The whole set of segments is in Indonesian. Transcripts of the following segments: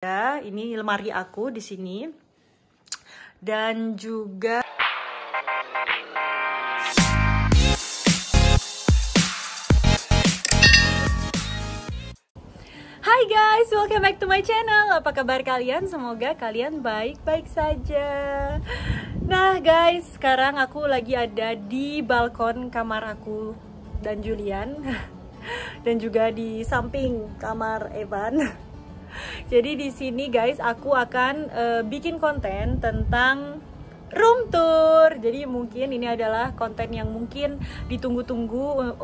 Ya, ini lemari aku di sini. Dan juga Hai guys, welcome back to my channel. Apa kabar kalian? Semoga kalian baik-baik saja. Nah guys, sekarang aku lagi ada di balkon kamar aku dan Julian. Dan juga di samping kamar Evan. Jadi di sini guys, aku akan bikin konten tentang room tour. Jadi mungkin ini adalah konten yang mungkin ditunggu-tunggu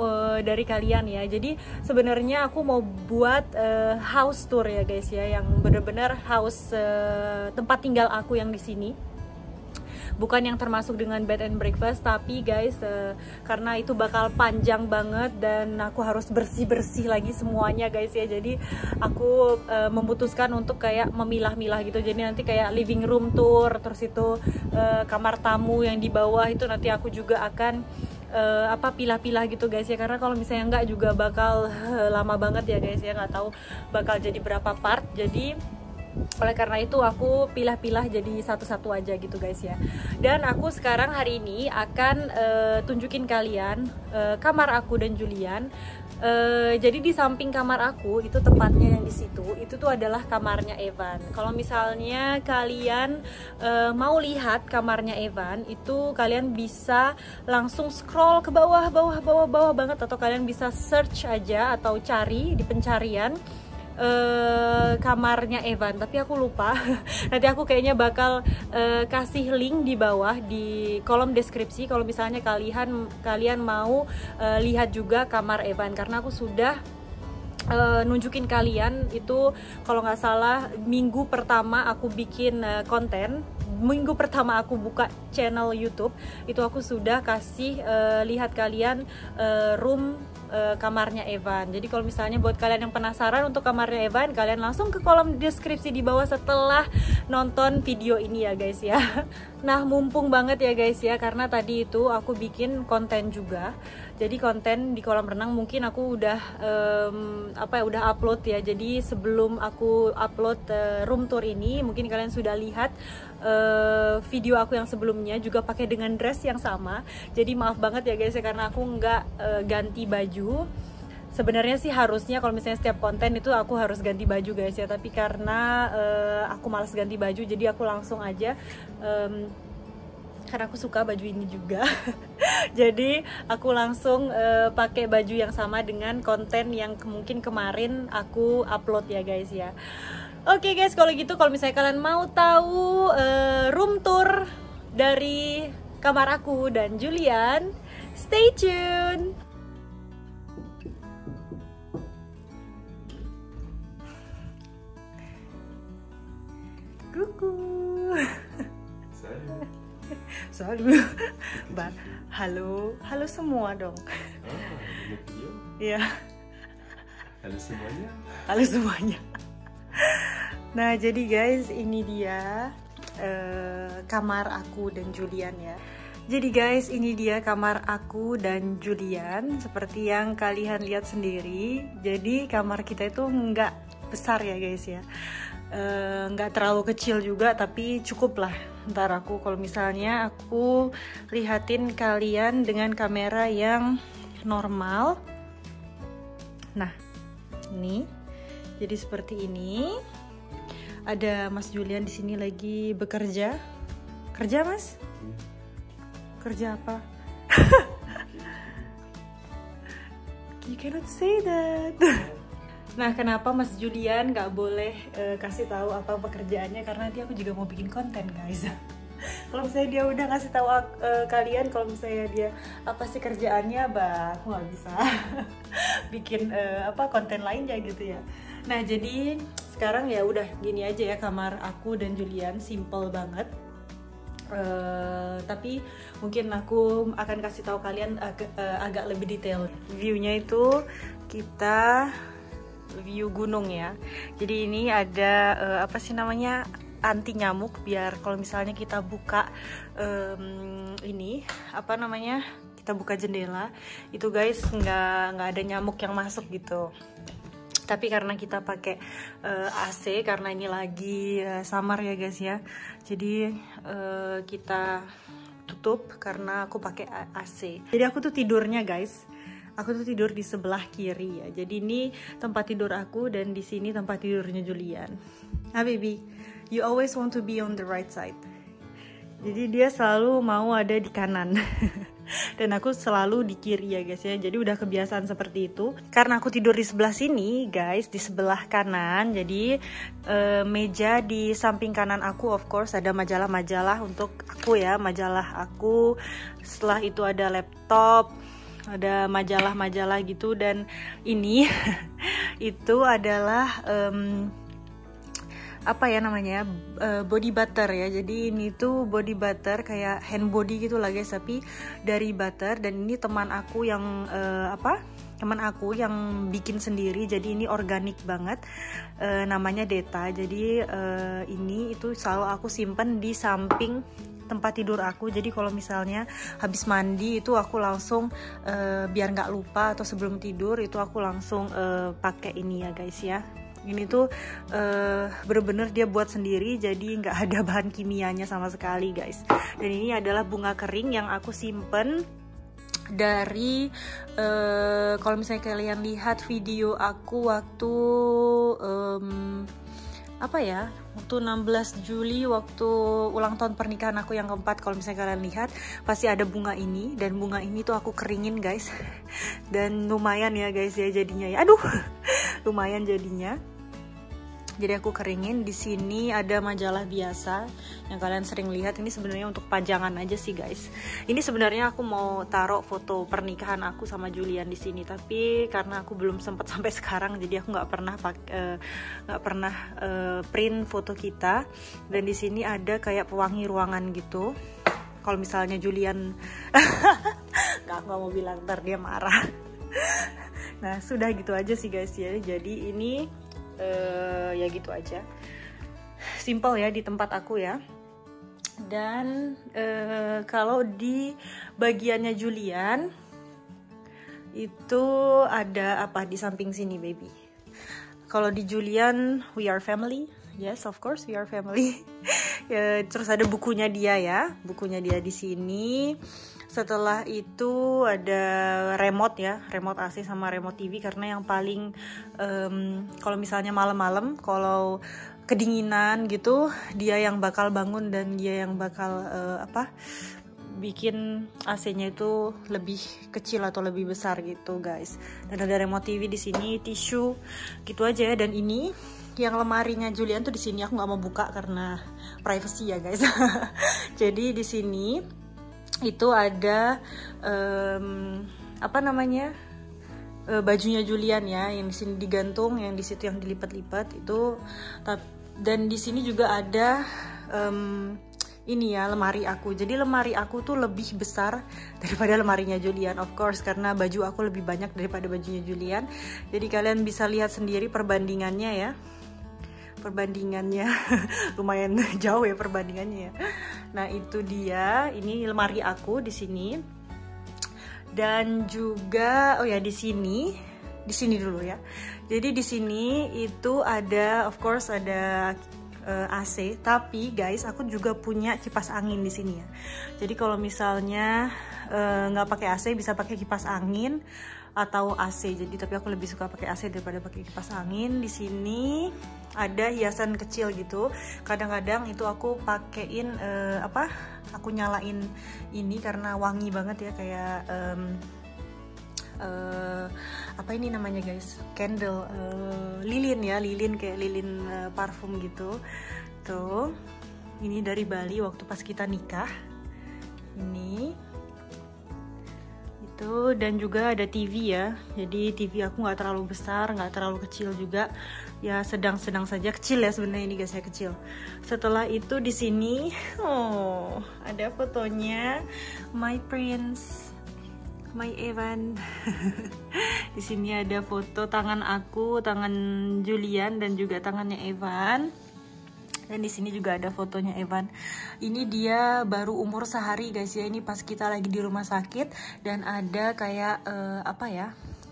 dari kalian ya. Jadi sebenarnya aku mau buat house tour ya guys ya, yang bener-bener house tempat tinggal aku yang di sini. Bukan yang termasuk dengan bed and breakfast, tapi guys karena itu bakal panjang banget dan aku harus bersih-bersih lagi semuanya guys ya. Jadi aku memutuskan untuk kayak memilah-milah gitu. Jadi nanti kayak living room tour, terus itu kamar tamu yang di bawah itu nanti aku juga akan pilah-pilah gitu guys ya. Karena kalau misalnya enggak juga bakal lama banget ya guys ya, nggak tahu bakal jadi berapa part. Jadi oleh karena itu aku pilah-pilah jadi satu-satu aja gitu guys ya. Dan aku sekarang hari ini akan tunjukin kalian kamar aku dan Julian. Jadi di samping kamar aku itu tepatnya yang di situ, itu tuh adalah kamarnya Evan. Kalau misalnya kalian mau lihat kamarnya Evan, itu kalian bisa langsung scroll ke bawah banget, atau kalian bisa search aja atau cari di pencarian kamarnya Evan, tapi aku lupa. Nanti aku kayaknya bakal kasih link di bawah di kolom deskripsi kalau misalnya kalian mau lihat juga kamar Evan, karena aku sudah nunjukin kalian itu kalau nggak salah minggu pertama aku bikin konten. Minggu pertama aku buka channel YouTube itu aku sudah kasih lihat kalian room kamarnya Evan. Jadi kalau misalnya buat kalian yang penasaran untuk kamarnya Evan, kalian langsung ke kolom deskripsi di bawah setelah nonton video ini ya guys ya. Nah mumpung banget ya guys ya, karena tadi itu aku bikin konten juga. Jadi konten di kolam renang mungkin aku udah udah upload ya. Jadi sebelum aku upload room tour ini, mungkin kalian sudah lihat video aku yang sebelumnya juga pakai dengan dress yang sama. Jadi maaf banget ya guys ya, karena aku nggak ganti baju. Sebenarnya sih harusnya kalau misalnya setiap konten itu aku harus ganti baju guys ya, tapi karena aku malas ganti baju, jadi aku langsung aja karena aku suka baju ini juga. Jadi aku langsung pakai baju yang sama dengan konten yang mungkin kemarin aku upload ya guys ya. Oke guys, kalau gitu kalau misalnya kalian mau tahu room tour dari kamar aku dan Julian, stay tune. Kuku. Salut. Halo semua dong. Iya. Halo semuanya. Halo semuanya. Nah jadi guys, ini dia kamar aku dan Julian ya. Jadi guys, ini dia kamar aku dan Julian. Seperti yang kalian lihat sendiri. Jadi kamar kita itu nggak besar ya guys ya. Nggak terlalu kecil juga, tapi cukup lah. Ntar aku kalau misalnya aku lihatin kalian dengan kamera yang normal. Nah ini jadi seperti ini. Ada Mas Julian di sini lagi bekerja. Kerja Mas? Kerja apa? You cannot say that. Nah, kenapa Mas Julian nggak boleh kasih tahu apa pekerjaannya? Karena nanti aku juga mau bikin konten, guys. Kalau misalnya dia udah ngasih tahu kalian, kalau misalnya dia apa sih kerjaannya, aku nggak bisa bikin konten lainnya gitu ya. Nah, jadi sekarang ya udah gini aja ya kamar aku dan Julian, simple banget. Tapi mungkin aku akan kasih tahu kalian agak lebih detail. View-nya itu kita view gunung ya. Jadi ini ada anti nyamuk, biar kalau misalnya kita buka kita buka jendela itu guys nggak ada nyamuk yang masuk gitu. Tapi karena kita pakai AC karena ini lagi summer ya guys ya, jadi kita tutup karena aku pakai AC. Jadi aku tuh tidurnya guys, aku tuh tidur di sebelah kiri ya. Jadi ini tempat tidur aku dan di sini tempat tidurnya Julian. Ah baby, you always want to be on the right side. Jadi dia selalu mau ada di kanan. Dan aku selalu di kiri ya guys ya. Jadi udah kebiasaan seperti itu. Karena aku tidur di sebelah sini guys, di sebelah kanan. Jadi meja di samping kanan aku of course ada majalah-majalah untuk aku ya, majalah aku. Setelah itu ada laptop, ada majalah-majalah gitu. Dan ini itu adalah apa ya namanya, body butter ya. Jadi ini tuh body butter kayak hand body gitu lah guys, tapi dari butter. Dan ini teman aku yang teman aku yang bikin sendiri, jadi ini organik banget, namanya Deta. Jadi ini itu selalu aku simpen di samping tempat tidur aku. Jadi kalau misalnya habis mandi itu aku langsung biar nggak lupa, atau sebelum tidur itu aku langsung pakai ini ya guys ya. Ini tuh bener-bener dia buat sendiri, jadi nggak ada bahan kimianya sama sekali guys. Dan ini adalah bunga kering yang aku simpen dari kalau misalnya kalian lihat video aku waktu waktu 16 Juli, waktu ulang tahun pernikahan aku yang keempat. Kalau misalnya kalian lihat pasti ada bunga ini, dan bunga ini tuh aku keringin guys. Dan lumayan ya guys ya jadinya ya, aduh lumayan jadinya. Jadi aku keringin. Di sini ada majalah biasa yang kalian sering lihat. Ini sebenarnya untuk pajangan aja sih guys. Ini sebenarnya aku mau taruh foto pernikahan aku sama Julian di sini, tapi karena aku belum sempat sampai sekarang, jadi aku nggak pernah print foto kita. Dan di sini ada kayak pewangi ruangan gitu. Kalau misalnya Julian nggak mau bilang, ntar dia marah. Nah sudah gitu aja sih guys ya. Jadi ini ya gitu aja, simple ya di tempat aku ya. Dan kalau di bagiannya Julian itu ada apa di samping sini baby. Kalau di Julian, we are family. Yes, of course we are family. Ya, terus ada bukunya dia ya, bukunya dia di sini. Setelah itu ada remote ya, remote AC sama remote TV, karena yang paling kalau misalnya malam-malam kalau kedinginan gitu, dia yang bakal bangun dan dia yang bakal bikin AC-nya itu lebih kecil atau lebih besar gitu guys. Dan ada remote TV di sini, tisu gitu aja ya. Dan ini yang lemarinya Julian tuh di sini aku nggak mau buka karena privacy ya guys. Jadi di sini itu ada bajunya Julian ya, yang di sini digantung, yang di situ yang dilipat-lipat itu. Dan di sini juga ada ini ya, lemari aku. Jadi lemari aku tuh lebih besar daripada lemarinya Julian, of course, karena baju aku lebih banyak daripada bajunya Julian. Jadi kalian bisa lihat sendiri perbandingannya ya. Perbandingannya lumayan jauh ya perbandingannya ya. Nah itu dia, ini lemari aku di sini. Dan juga di sini dulu ya. Jadi di sini itu ada, of course ada AC, tapi guys aku juga punya kipas angin di sini ya. Jadi kalau misalnya nggak pakai AC bisa pakai kipas angin atau AC. Jadi tapi aku lebih suka pakai AC daripada pakai kipas angin. Di sini ada hiasan kecil gitu. Kadang-kadang itu aku pakein aku nyalain ini karena wangi banget ya, kayak apa ini namanya guys, candle, lilin ya, lilin kayak lilin parfum gitu. Tuh ini dari Bali waktu pas kita nikah ini itu. Dan juga ada TV ya, jadi TV aku nggak terlalu besar nggak terlalu kecil juga ya, sedang-sedang saja, kecil ya sebenarnya ini guys ya, kecil. Setelah itu di sini ada fotonya my prince, my Evan. Di sini ada foto tangan aku, tangan Julian, dan juga tangannya Evan. Dan di sini juga ada fotonya Evan. Ini dia baru umur sehari guys ya. Ini pas kita lagi di rumah sakit, dan ada kayak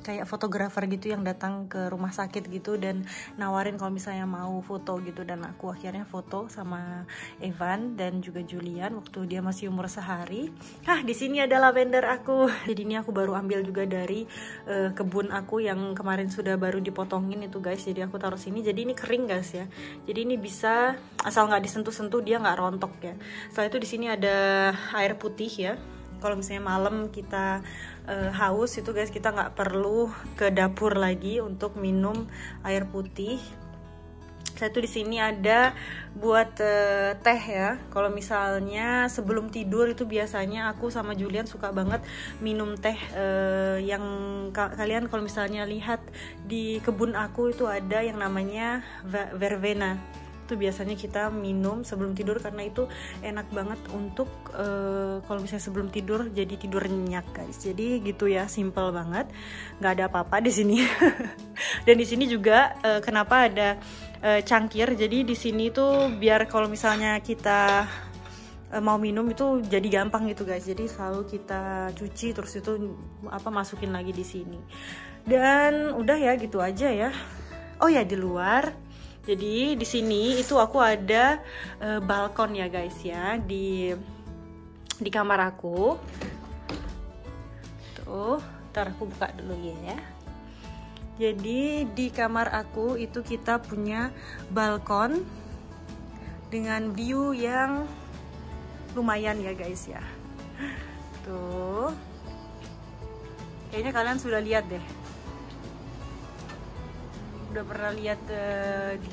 kayak fotografer gitu yang datang ke rumah sakit gitu dan nawarin kalau misalnya mau foto gitu, dan aku akhirnya foto sama Evan dan juga Julian waktu dia masih umur sehari. Di sini ada lavender aku. Jadi ini aku baru ambil juga dari kebun aku yang kemarin sudah baru dipotongin itu guys. Jadi aku taruh sini. Jadi ini kering guys ya. Jadi ini bisa asal nggak disentuh-sentuh dia nggak rontok ya. Setelah itu di sini ada air putih ya. Kalau misalnya malam kita haus itu guys, kita nggak perlu ke dapur lagi untuk minum air putih. Saya tuh di sini ada buat teh ya. Kalau misalnya sebelum tidur itu biasanya aku sama Julian suka banget minum teh yang kalian kalau misalnya lihat di kebun aku itu ada yang namanya verbena. Itu biasanya kita minum sebelum tidur karena itu enak banget untuk kalau misalnya sebelum tidur jadi tidur nyenyak guys. Jadi gitu ya, simple banget, nggak ada apa-apa di sini. Dan di sini juga kenapa ada cangkir, jadi di sini tuh biar kalau misalnya kita mau minum itu jadi gampang gitu guys. Jadi selalu kita cuci terus itu masukin lagi di sini. Dan udah ya gitu aja ya. Oh ya, di luar. Jadi di sini itu aku ada balkon ya guys ya, di kamar aku. Tuh, ntar aku buka dulu ya. Jadi di kamar aku itu kita punya balkon dengan view yang lumayan ya guys ya. Tuh. Kayaknya kalian sudah lihat deh. Udah pernah lihat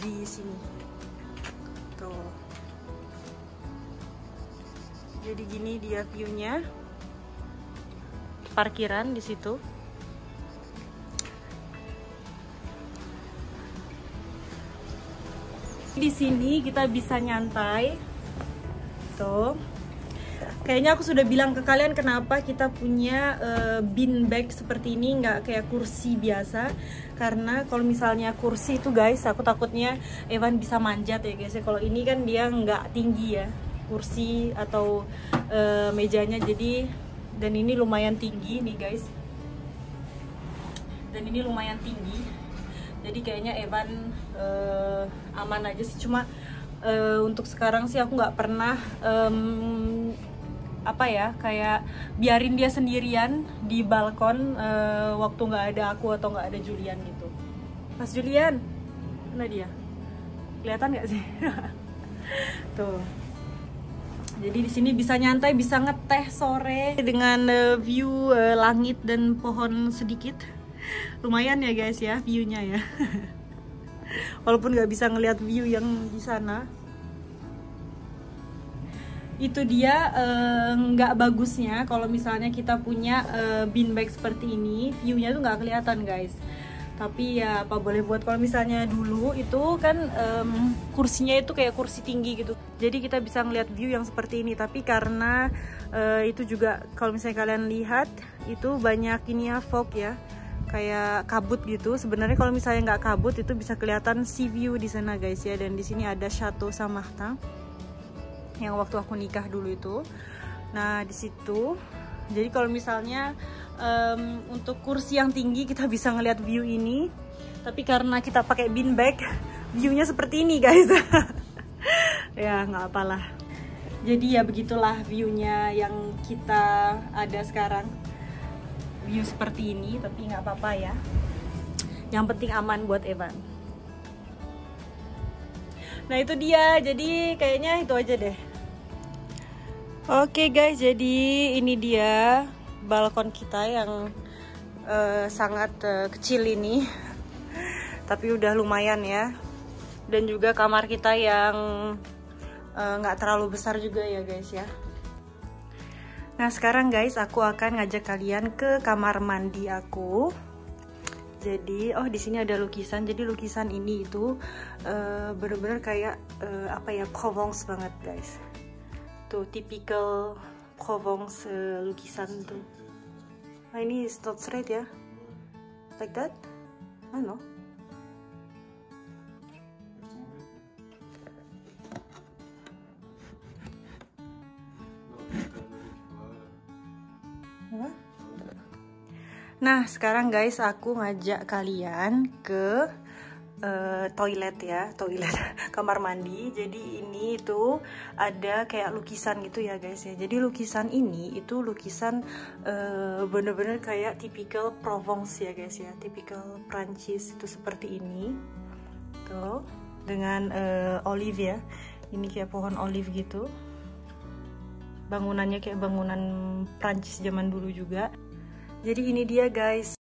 di sini tuh. Jadi gini dia viewnya, parkiran di situ. Di sini kita bisa nyantai tuh. Kayaknya aku sudah bilang ke kalian kenapa kita punya bean bag seperti ini, nggak kayak kursi biasa. Karena kalau misalnya kursi itu guys, aku takutnya Evan bisa manjat ya guys. Kalau ini kan dia nggak tinggi ya, kursi atau mejanya. Jadi dan ini lumayan tinggi nih guys. Dan ini lumayan tinggi. Jadi kayaknya Evan aman aja sih. Cuma untuk sekarang sih aku nggak pernah kayak biarin dia sendirian di balkon waktu nggak ada aku atau nggak ada Julian gitu. Mas Julian, mana dia? Kelihatan nggak sih? Tuh. Jadi di sini bisa nyantai, bisa ngeteh sore dengan view langit dan pohon sedikit. Lumayan ya guys ya viewnya ya. Walaupun nggak bisa ngelihat view yang di sana. Itu dia nggak bagusnya kalau misalnya kita punya beanbag seperti ini, viewnya tuh nggak kelihatan guys. Tapi ya apa boleh buat, kalau misalnya dulu itu kan kursinya itu kayak kursi tinggi gitu, jadi kita bisa ngeliat view yang seperti ini. Tapi karena itu juga kalau misalnya kalian lihat itu banyak ini ya, fog ya, kayak kabut gitu. Sebenarnya kalau misalnya nggak kabut itu bisa kelihatan sea view di sana guys ya. Dan di sini ada Chateau Saint-Martin yang waktu aku nikah dulu itu. Nah di situ, jadi kalau misalnya untuk kursi yang tinggi kita bisa ngeliat view ini, tapi karena kita pakai beanbag, viewnya seperti ini guys. Ya nggak apalah. Jadi ya begitulah viewnya yang kita ada sekarang, view seperti ini. Tapi nggak apa-apa ya, yang penting aman buat Evan. Nah itu dia, jadi kayaknya itu aja deh. Oke guys, jadi ini dia balkon kita yang sangat kecil ini. Tapi udah lumayan ya. Dan juga kamar kita yang nggak terlalu besar juga ya guys ya. Nah sekarang guys, aku akan ngajak kalian ke kamar mandi aku. Jadi di sini ada lukisan. Jadi lukisan ini itu bener-bener kayak Provence banget guys. Tuh typical Provence lukisan tuh. Nah ini is not straight ya, like that. I don't know. Nah sekarang guys aku ngajak kalian ke toilet ya, toilet kamar mandi. Jadi ini tuh ada kayak lukisan gitu ya guys ya. Jadi lukisan ini itu lukisan bener-bener kayak typical Provence ya guys ya, typical Prancis itu seperti ini tuh dengan olive ya. Ini kayak pohon olive gitu. Bangunannya kayak bangunan Prancis zaman dulu juga. Jadi ini dia guys.